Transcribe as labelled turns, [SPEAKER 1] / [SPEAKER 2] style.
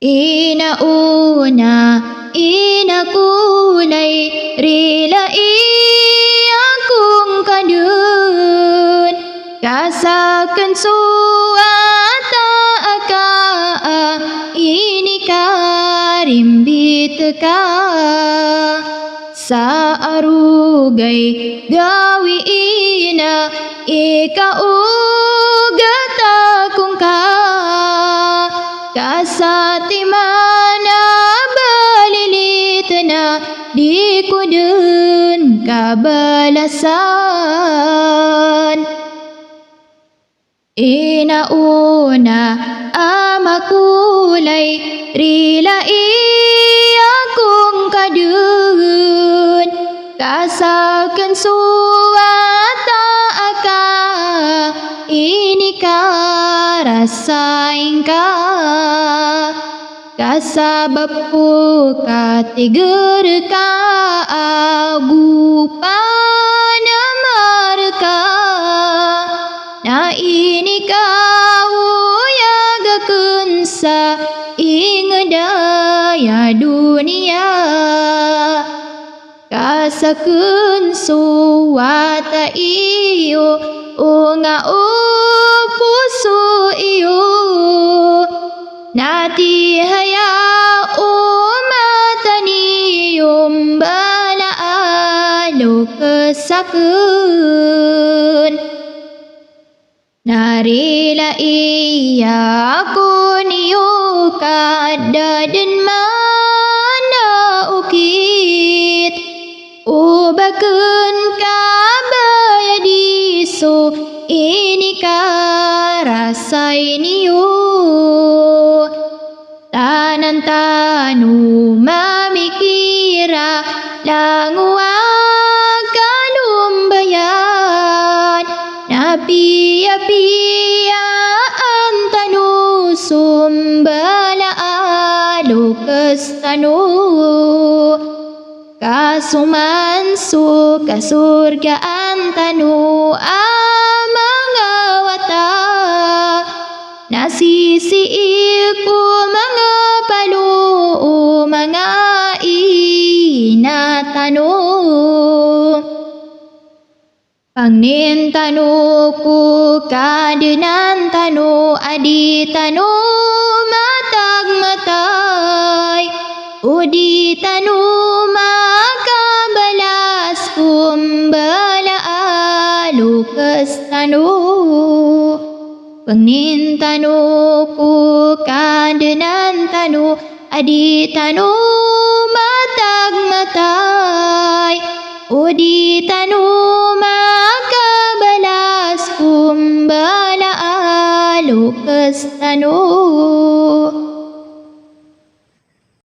[SPEAKER 1] Inauna, inakulay, rila iyakong kadun, kasakan suata aka, ini karimbit ka, sa arugay gawi ina, ikaugat akong ka, kasati mana balilit na di ko dun kabalasan. Inauna amakulay, rila iyakong kadun, kasakan suata aka, ini karasain ka, kasabab ko katiger ka, agupa na marka, na ini kauyagaken sa ingedaya dunia, kasaken suwata iyo, unga puso iyo, nati haya umataniyom balaalo kesaken, narila iya ako niyo kadaden mana ukit, ubaken kabaya diso, ini karasay niyo, tanan tanu mamikira languag kalumbayan, napiya-piyaan tanu sumbalaalo kestanu, kasumansu kasurgaan tanu amangawata, nasisiiku mga palu mga inatanu, pangnin-tanu ku kadenan tanu adi tanu matag matay, udi tanu makabalas kumbalaalo kestanu, pangnin tanu ku kadenan tanu adi tanu matag matay, udi tanu makabalas kumbalaalo kestanu.